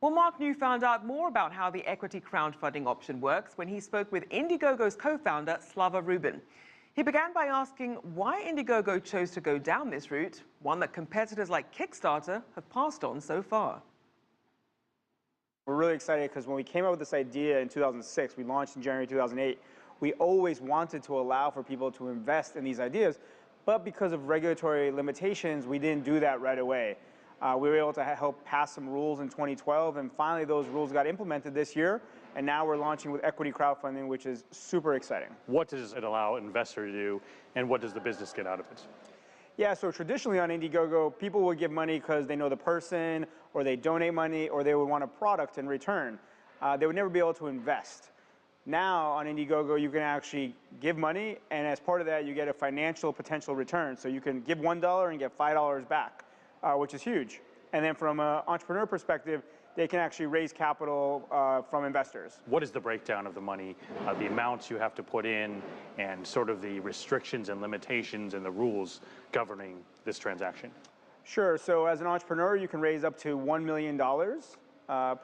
Well, Mark New found out more about how the equity crowdfunding option works when he spoke with Indiegogo's co-founder, Slava Rubin. He began by asking why Indiegogo chose to go down this route, one that competitors like Kickstarter have passed on so far. We're really excited because when we came up with this idea in 2006, we launched in January 2008, we always wanted to allow for people to invest in these ideas, but because of regulatory limitations, we didn't do that right away. We were able to help pass some rules in 2012, and finally those rules got implemented this year, and now we're launching with equity crowdfunding, which is super exciting. What does it allow an investor to do, and what does the business get out of it? Yeah, so traditionally on Indiegogo, people would give money because they know the person, or they donate money, or they would want a product in return. They would never be able to invest. Now on Indiegogo, you can actually give money, and as part of that, you get a financial potential return. So you can give $1 and get $5 back, which is huge. And then from an entrepreneur perspective, they can actually raise capital from investors. What is the breakdown of the money, the amounts you have to put in, and sort of the restrictions and limitations and the rules governing this transaction? Sure, so as an entrepreneur, you can raise up to $1 million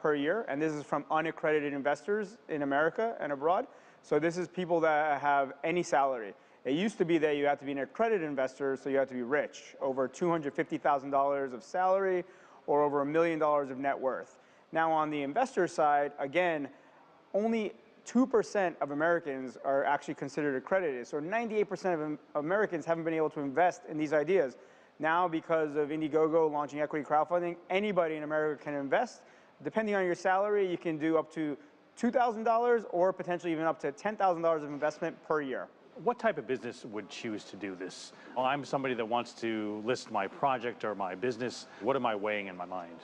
per year, and this is from unaccredited investors in America and abroad. So this is people that have any salary. It used to be that you had to be an accredited investor, so you had to be rich, over $250,000 of salary or over $1 million of net worth. Now on the investor side, again, only 2% of Americans are actually considered accredited. So 98% of Americans haven't been able to invest in these ideas. Now, because of Indiegogo launching equity crowdfunding, anybody in America can invest. Depending on your salary, you can do up to $2,000 or potentially even up to $10,000 of investment per year. What type of business would choose to do this? Well, I'm somebody that wants to list my project or my business. What am I weighing in my mind?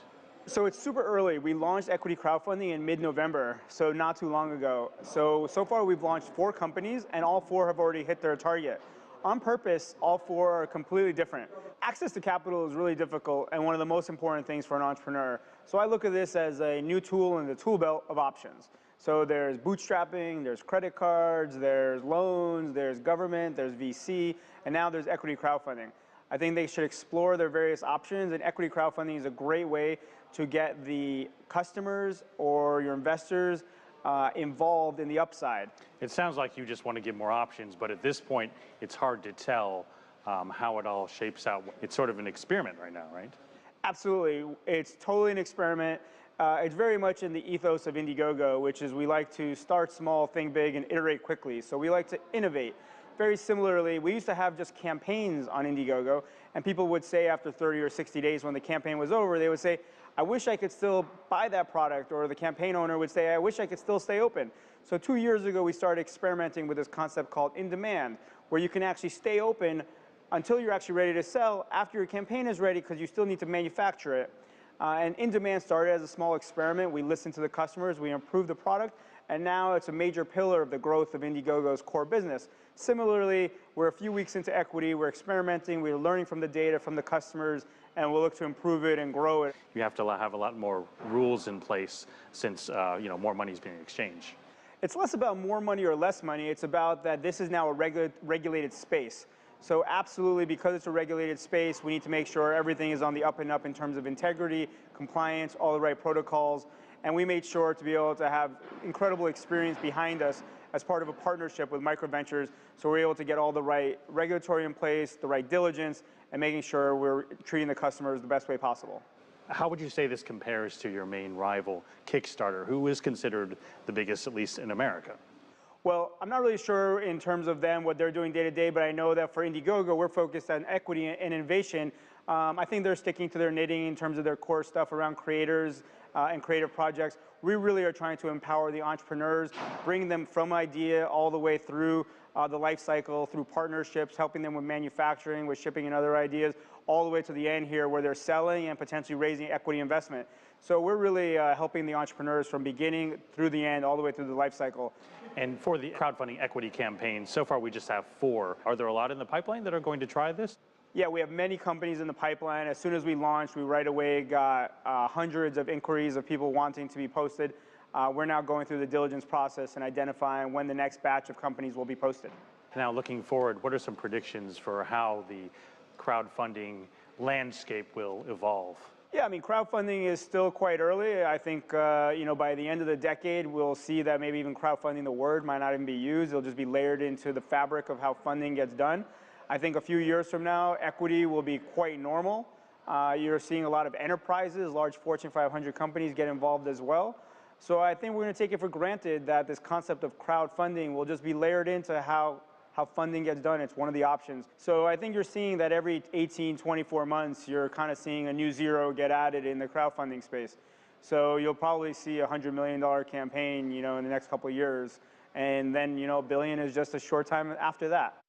So it's super early. We launched equity crowdfunding in mid-November, so not too long ago. So far we've launched 4 companies, and all 4 have already hit their target. On purpose, all 4 are completely different. Access to capital is really difficult and one of the most important things for an entrepreneur. So I look at this as a new tool in the tool belt of options. So there's bootstrapping, there's credit cards, there's loans, there's government, there's VC, and now there's equity crowdfunding. I think they should explore their various options, and equity crowdfunding is a great way to get the customers or your investors involved in the upside. It sounds like you just want to give more options, but at this point, it's hard to tell how it all shapes out. It's sort of an experiment right now, right? Absolutely. It's totally an experiment. It's very much in the ethos of Indiegogo, which is we like to start small, think big, and iterate quickly. So we like to innovate. Very similarly, we used to have just campaigns on Indiegogo, and people would say after 30 or 60 days when the campaign was over, they would say, I wish I could still buy that product, or the campaign owner would say, I wish I could still stay open. So 2 years ago, we started experimenting with this concept called in demand, where you can actually stay open until you're actually ready to sell after your campaign is ready, because you still need to manufacture it. And in demand started as a small experiment. We listened to the customers, we improved the product, and now it's a major pillar of the growth of Indiegogo's core business. Similarly, we're a few weeks into equity, we're experimenting, we're learning from the data from the customers, and we'll look to improve it and grow it. You have to have a lot more rules in place since more money is being exchanged. It's less about more money or less money, it's about that this is now a regulated space. So absolutely, because it's a regulated space, we need to make sure everything is on the up and up in terms of integrity, compliance, all the right protocols, and we made sure to be able to have incredible experience behind us as part of a partnership with microventures, so we're able to get all the right regulatory in place, the right diligence, and making sure we're treating the customers the best way possible. How would you say this compares to your main rival, Kickstarter, who is considered the biggest, at least in America? Well, I'm not really sure in terms of them, what they're doing day to day, but I know that for Indiegogo, we're focused on equity and innovation. I think they're sticking to their knitting in terms of their core stuff around creators and creative projects. We really are trying to empower the entrepreneurs, bring them from idea all the way through the life cycle, through partnerships, helping them with manufacturing, with shipping and other ideas, all the way to the end here where they're selling and potentially raising equity investment. So we're really helping the entrepreneurs from beginning through the end, all the way through the life cycle. And for the crowdfunding equity campaign, so far we just have 4. Are there a lot in the pipeline that are going to try this? Yeah, we have many companies in the pipeline. As soon as we launched, we right away got hundreds of inquiries of people wanting to be posted. We're now going through the diligence process and identifying when the next batch of companies will be posted. Now, looking forward, what are some predictions for how the crowdfunding landscape will evolve? Yeah, I mean, crowdfunding is still quite early. I think, by the end of the decade, we'll see that maybe even crowdfunding, the word, might not even be used. It'll just be layered into the fabric of how funding gets done. I think a few years from now, equity will be quite normal. You're seeing a lot of enterprises, large Fortune 500 companies get involved as well. So I think we're going to take it for granted that this concept of crowdfunding will just be layered into how funding gets done. It's one of the options. So I think you're seeing that every 18, 24 months, you're kind of seeing a new zero get added in the crowdfunding space. So you'll probably see a $100 million campaign, in the next couple of years. And then, $1 billion is just a short time after that.